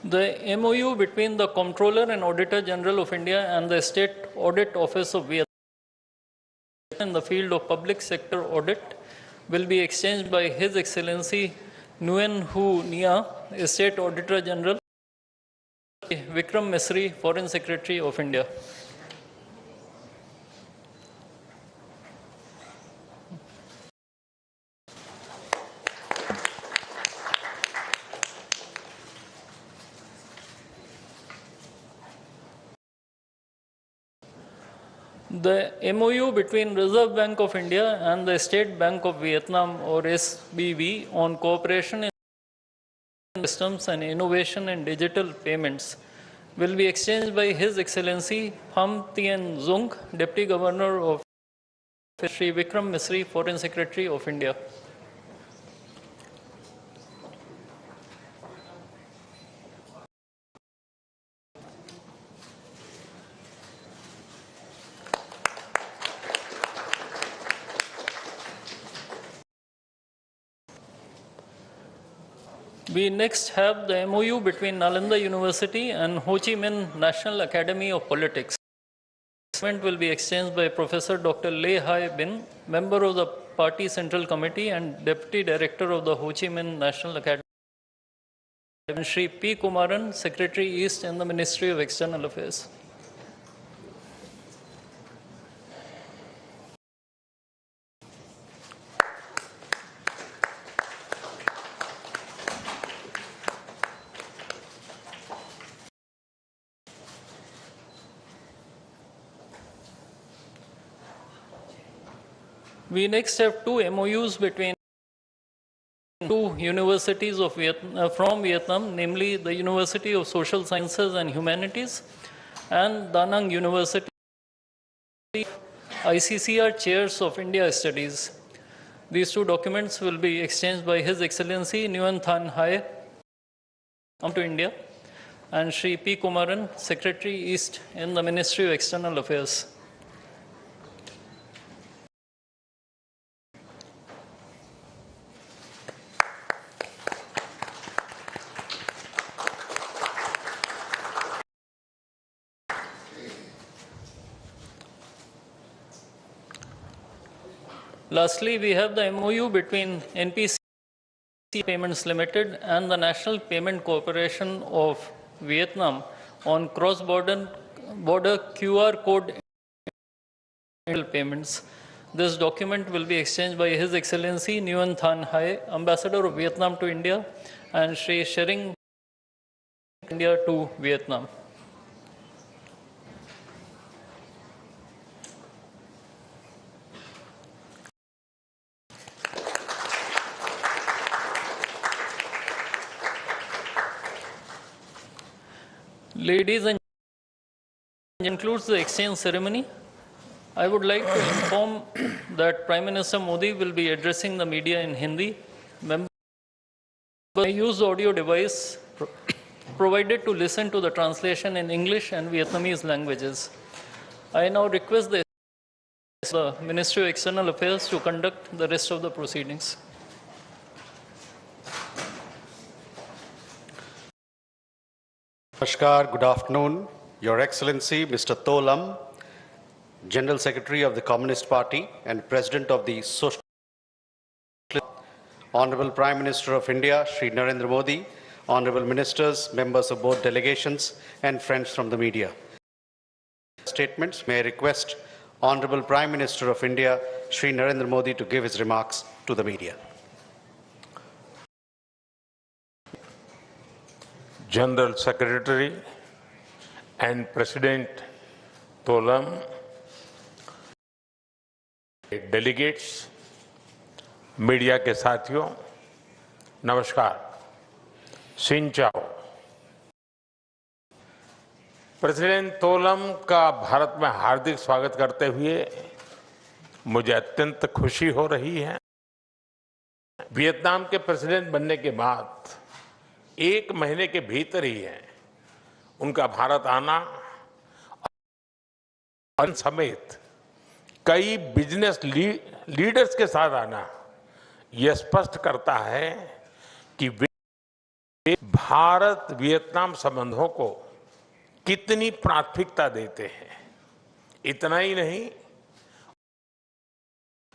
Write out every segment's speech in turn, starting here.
The MOU between the Comptroller and Auditor General of India and the State Audit Office of Vietnam in the field of public sector audit will be exchanged by His Excellency Nguyen Hu Nia, State Auditor General, Vikram Misri, Foreign Secretary of India. The MOU between Reserve Bank of India and the State Bank of Vietnam, or SBV, on cooperation in systems and innovation in digital payments will be exchanged by His Excellency Pham Thien Dung, Deputy Governor of Shri Vikram Misri, Foreign Secretary of India. We next have the MOU between Nalanda University and Ho Chi Minh National Academy of Politics. This document will be exchanged by Professor Dr. Lê Hai Bin, member of the Party Central Committee and Deputy Director of the Ho Chi Minh National Academy, and Shri P. Kumaran, Secretary East in the Ministry of External Affairs. We next have two MOUs between two universities of from Vietnam, namely the University of Social Sciences and Humanities and Da Nang University, ICCR Chairs of India Studies. These two documents will be exchanged by His Excellency Nguyen Than Hai, come to India, and Shri P. Kumaran, Secretary East in the Ministry of External Affairs. Lastly, we have the MOU between NPC Payments Limited and the National Payment Corporation of Vietnam on cross-border QR code payments. This document will be exchanged by His Excellency Nguyen Than Hai, Ambassador of Vietnam to India, and Shri Shering India to Vietnam. Ladies and gentlemen, concludes the exchange ceremony. I would like to inform that Prime Minister Modi will be addressing the media in Hindi. Members may use the audio device provided to listen to the translation in English and Vietnamese languages. I now request the Ministry of External Affairs to conduct the rest of the proceedings. Namaskar, good afternoon. Your Excellency, Mr. To Lam, General Secretary of the Communist Party and President of the Social Honorable Prime Minister of India, Shri Narendra Modi, Honorable Ministers, members of both delegations, and friends from the media. Statements, may I request Honorable Prime Minister of India, Shri Narendra Modi, to give his remarks to the media. General Secretary and President To Lam, delegates, media के साथियों, नमस्कार, सिन चाओ। President तो lump का भारत में हार्दिक स्वागत करते हुए मुझे अत्यंत खुशी हो रही है। वियतनाम के प्रेसिडेंट बनने के बाद 1 महीने के भीतर ही है उनका भारत आना और समेत कई बिजनेस लीडर्स के साथ आना यह स्पष्ट करता है कि भारत वियतनाम संबंधों को कितनी प्राथमिकता देते हैं। इतना ही नहीं,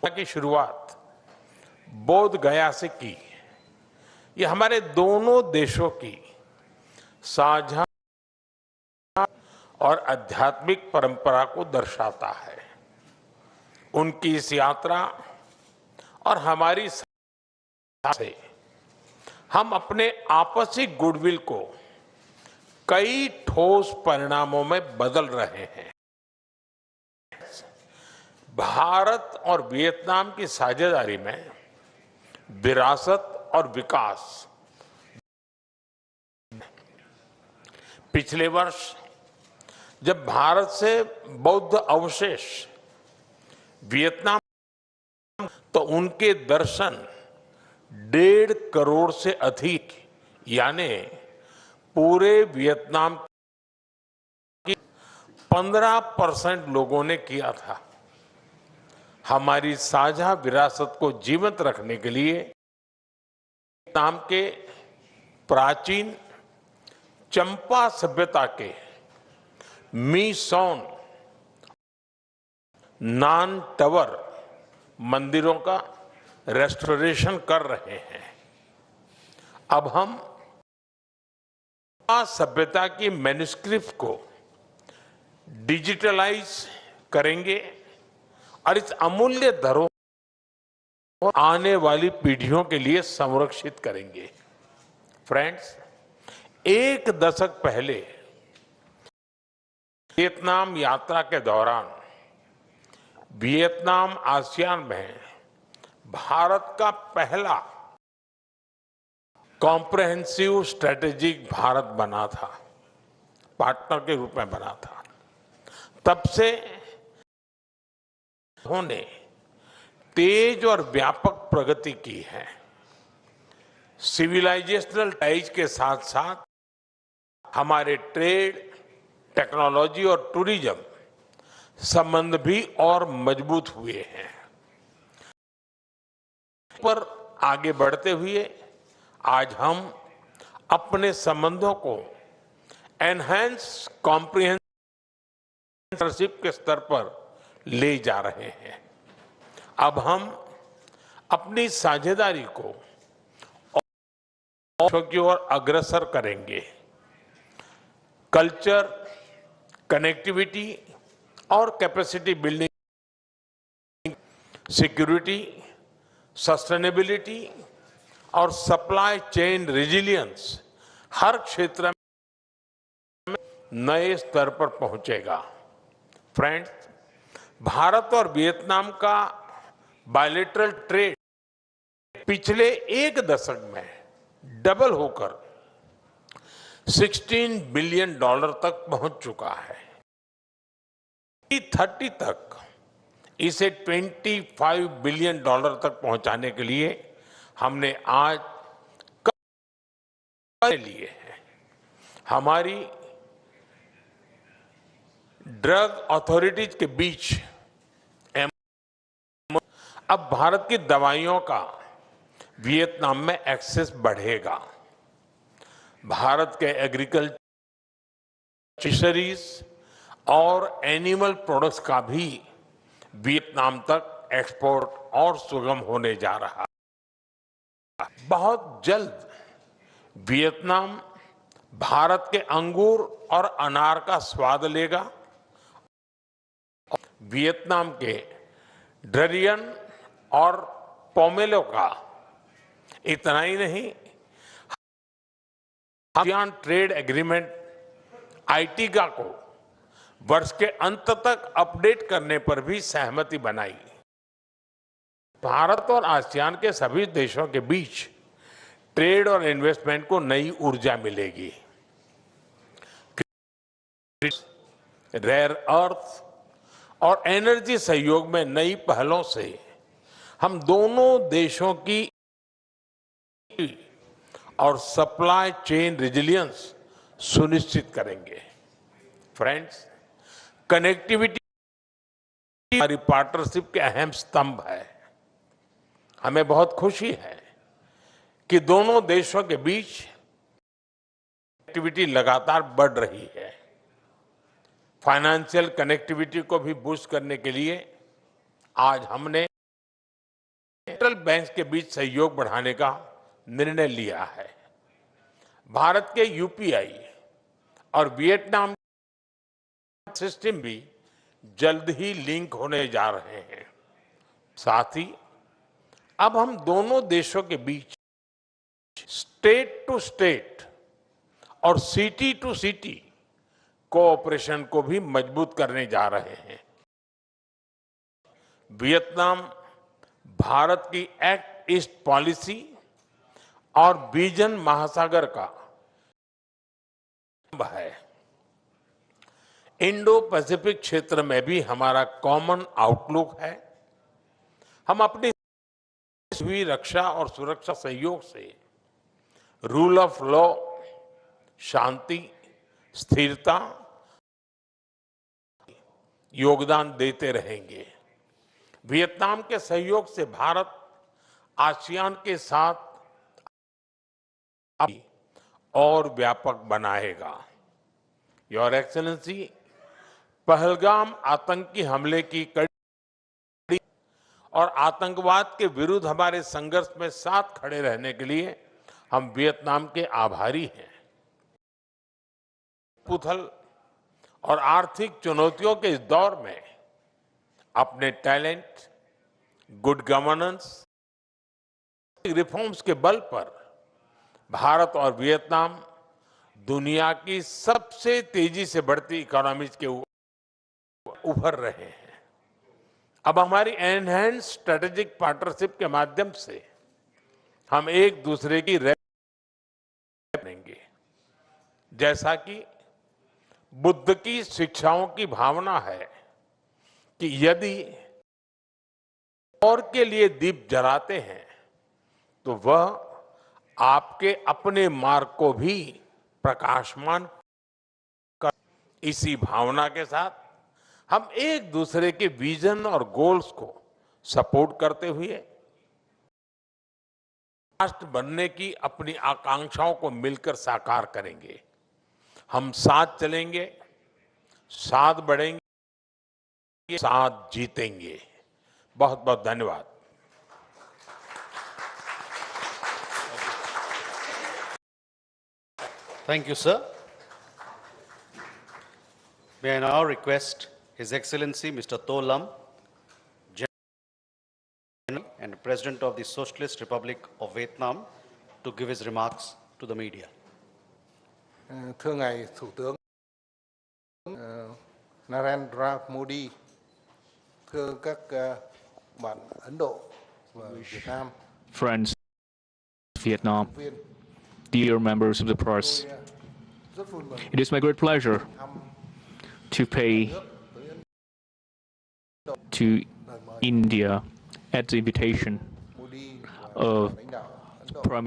की शुरुआत बोध गया से की। ये हमारे दोनों देशों की साझा और आध्यात्मिक परंपरा को दर्शाता है। उनकी इस यात्रा और हमारी से हम अपने आपसी गुडविल को कई ठोस परिणामों में बदल रहे हैं। भारत और वियतनाम की साझेदारी में विरासत और विकास। पिछले वर्ष जब भारत से बौद्ध अवशेष वियतनाम, तो उनके दर्शन 1.5 करोड़ से अधिक यानी पूरे वियतनाम की 15% लोगों ने किया था। हमारी साझा विरासत को जीवंत रखने के लिए वियतनाम के प्राचीन चंपा सभ्यता के मिसोन नान टावर मंदिरों का रेस्टोरेशन कर रहे हैं। अब हम सभ्यता की मैन्युस्क्रिप्ट को डिजिटलाइज करेंगे और इस अमूल्य धरोहर आने वाली पीढ़ियों के लिए संरक्षित करेंगे। फ्रेंड्स, 1 दशक पहले वियतनाम यात्रा के दौरान वियतनाम आसियान में भारत का पहला कॉम्प्रहेंसिव स्ट्रेटेजिक भारत बना था, पार्टनर के रूप में बना था। तब से उन्होंने तेज और व्यापक प्रगति की है। सिविलाइजेशनल टाइज के साथ साथ हमारे ट्रेड, टेक्नोलॉजी और टूरिज्म संबंध भी और मजबूत हुए हैं। पर आगे बढ़ते हुए आज हम अपने संबंधों को एनहांस कॉम्प्रिहेंसिव के स्तर पर ले जा रहे हैं। अब हम अपनी साझेदारी को और की ओर अग्रसर करेंगे। कल्चर, कनेक्टिविटी और कैपेसिटी बिल्डिंग, सिक्योरिटी, सस्टेनेबिलिटी और सप्लाई चेन रेजिलियंस हर क्षेत्र में नए स्तर पर पहुंचेगा। फ्रेंड्स, भारत और वियतनाम का बायलैटरल ट्रेड पिछले 1 दशक में डबल होकर $16 बिलियन तक पहुंच चुका है। 2030 तक इसे $25 बिलियन तक पहुंचाने के लिए हमने आज लिए हैं। हमारी ड्रग अथॉरिटीज के बीच अब भारत की दवाइयों का वियतनाम में एक्सेस बढ़ेगा। भारत के एग्रीकल्चर, फिशरीज और एनिमल प्रोडक्ट्स का भी वियतनाम तक एक्सपोर्ट और सुगम होने जा रहा है। बहुत जल्द वियतनाम भारत के अंगूर और अनार का स्वाद लेगा। वियतनाम के डरियन और पोमेलो का इतना ही नहीं, आसियान ट्रेड एग्रीमेंट आईटीगा को वर्ष के अंत तक अपडेट करने पर भी सहमति बनाई। भारत और आसियान के सभी देशों के बीच ट्रेड और इन्वेस्टमेंट को नई ऊर्जा मिलेगी। रेयर अर्थ और एनर्जी सहयोग में नई पहलों से हम दोनों देशों की और सप्लाई चेन रेजिलियंस सुनिश्चित करेंगे। फ्रेंड्स, कनेक्टिविटी हमारी पार्टनरशिप के अहम स्तंभ है। हमें बहुत खुशी है कि दोनों देशों के बीच कनेक्टिविटी लगातार बढ़ रही है। फाइनेंशियल कनेक्टिविटी को भी बूस्ट करने के लिए आज हमने सेंट्रल बैंक के बीच सहयोग बढ़ाने का निर्णय लिया है। भारत के यूपीआई और वियतनाम सिस्टम भी जल्द ही लिंक होने जा रहे हैं। साथ ही अब हम दोनों देशों के बीच स्टेट टू स्टेट और सिटी टू सिटी कोऑपरेशन को भी मजबूत करने जा रहे हैं। वियतनाम भारत की एक्ट ईस्ट पॉलिसी और विजन महासागर का है। इंडो पैसिफिक क्षेत्र में भी हमारा कॉमन आउटलुक है। हम अपनी हुई रक्षा और सुरक्षा सहयोग से रूल ऑफ लॉ, शांति, स्थिरता योगदान देते रहेंगे। वियतनाम के सहयोग से भारत आसियान के साथ और व्यापक बनाएगा। योर एक्सेलेंसी, पहलगाम आतंकी हमले की कड़ी और आतंकवाद के विरुद्ध हमारे संघर्ष में साथ खड़े रहने के लिए हम वियतनाम के आभारी हैं। उथल और आर्थिक चुनौतियों के इस दौर में अपने टैलेंट, गुड गवर्नेंस, रिफॉर्म्स के बल पर भारत और वियतनाम दुनिया की सबसे तेजी से बढ़ती इकोनॉमीज के उभर रहे हैं। अब हमारी एनहांस स्ट्रेटेजिक पार्टनरशिप के माध्यम से हम एक दूसरे की बनेंगे। जैसा कि बुद्ध की शिक्षाओं की भावना है कि यदि और के लिए दीप जलाते हैं तो वह आपके अपने मार्ग को भी प्रकाशमान कर। इसी भावना के साथ हम एक दूसरे के विजन और गोल्स को सपोर्ट करते हुए राष्ट्र बनने की अपनी आकांक्षाओं को मिलकर साकार करेंगे। हम साथ चलेंगे, साथ बढ़ेंगे, साथ जीतेंगे। बहुत बहुत धन्यवाद। Thank you, sir. May I now request His Excellency Mr. To Lam, General and President of the Socialist Republic of Vietnam, to give his remarks to the media. Thưa ngài Thủ tướng Narendra Modi, thưa các bạn Ấn Độ và Việt Nam, Friends, Vietnam, dear members of the press, it is my great pleasure to pay to India at the invitation of Prime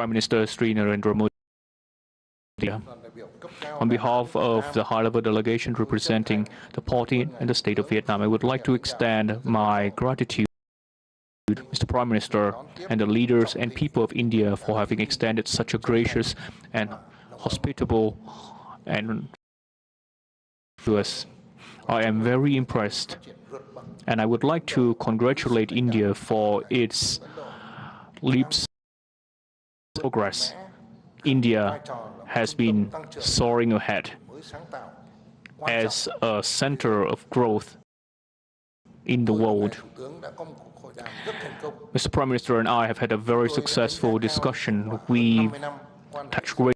Minister Sri Narendra Modi. On behalf of the high-level delegation representing the party and the state of Vietnam, I would like to extend my gratitude to Mr. Prime Minister and the leaders and people of India for having extended such a gracious and hospitable and to us. I am very impressed, and I would like to congratulate India for its leaps progress. India has been soaring ahead as a center of growth in the world. Mr. Prime Minister and I have had a very successful discussion. We touched great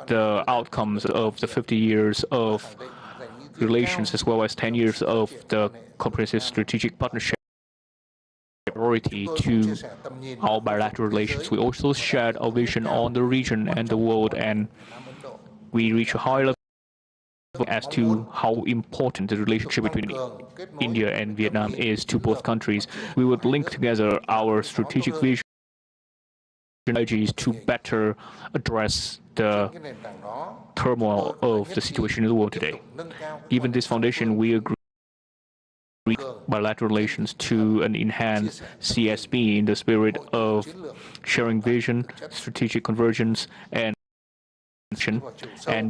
the outcomes of the 50 years of relations as well as 10 years of the comprehensive strategic partnership. Priority to our bilateral relations. We also shared our vision on the region and the world, and we reached a high level as to how important the relationship between India and Vietnam is to both countries. We would link together our strategic vision strategies to better address the turmoil of the situation in the world today. Given this foundation, we agree bilateral relations to an enhanced CSP in the spirit of sharing vision, strategic convergence, and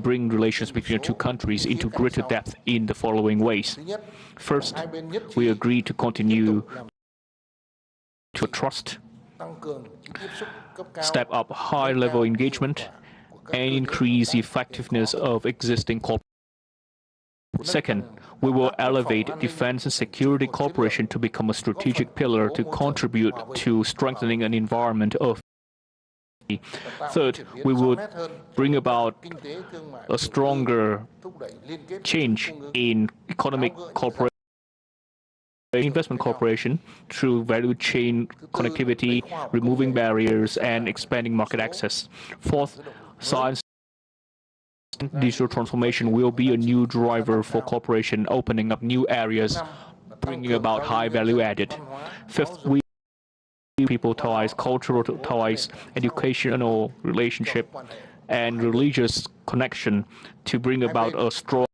bring relations between the two countries into greater depth in the following ways. First, we agree to continue to trust, step up high-level engagement, and increase the effectiveness of existing cooperation. Second, we will elevate defense and security cooperation to become a strategic pillar to contribute to strengthening an environment of safety. Third, we will bring about a stronger change in economic cooperation, investment cooperation through value chain connectivity, removing barriers, and expanding market access. Fourth, science digital transformation will be a new driver for cooperation, opening up new areas, bringing about high value added. Fifth, we people ties, cultural ties, educational relationship, and religious connection to bring about a strong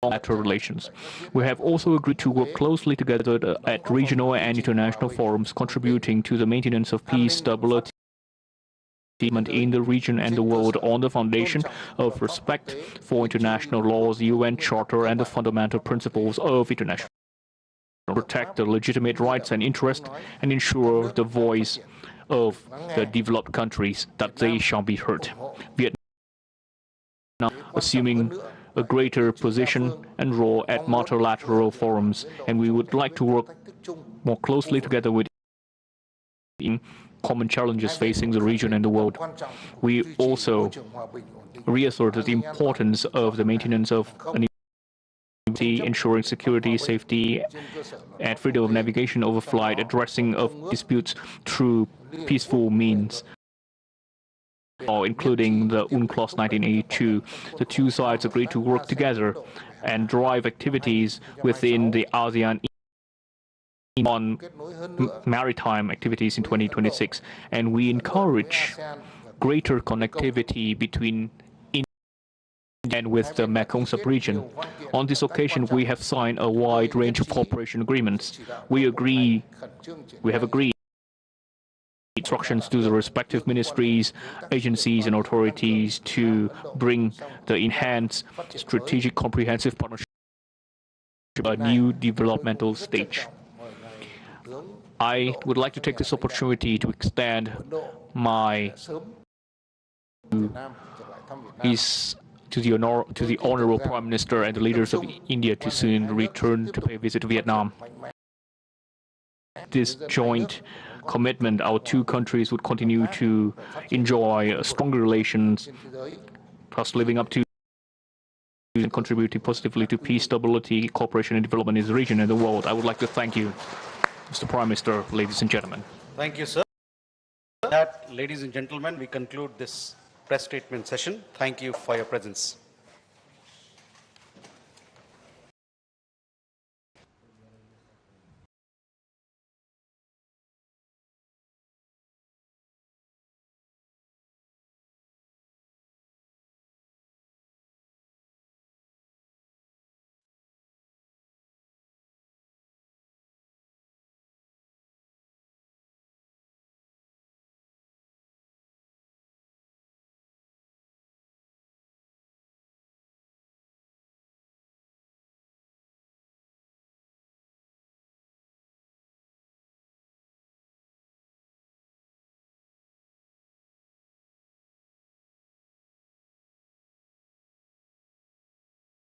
bilateral relations. We have also agreed to work closely together at regional and international forums, contributing to the maintenance of peace, stability, in the region and the world on the foundation of respect for international laws, UN Charter, and the fundamental principles of international law. Protect the legitimate rights and interests and ensure the voice of the developed countries that they shall be heard. Vietnam assuming a greater position and role at multilateral forums, and we would like to work more closely together with common challenges facing the region and the world. We also reasserted the importance of the maintenance of ensuring security, safety, and freedom of navigation over flight, addressing of disputes through peaceful means, including the UNCLOS 1982. The two sides agreed to work together and drive activities within the ASEAN on maritime activities in 2026, and we encourage greater connectivity between India and with the Mekong sub-region. On this occasion, we have signed a wide range of cooperation agreements. We have agreed instructions to the respective ministries, agencies, and authorities to bring the enhanced strategic comprehensive partnership to a new developmental stage. I would like to take this opportunity to extend my to the Honorable Prime Minister and the leaders of India to soon return to pay a visit to Vietnam. This joint commitment, our two countries would continue to enjoy stronger relations, thus living up to and contributing positively to peace, stability, cooperation, and development in the region and the world. I would like to thank you, Mr. Prime Minister, ladies and gentlemen. Thank you, sir. With that, ladies and gentlemen, we conclude this press statement session. Thank you for your presence.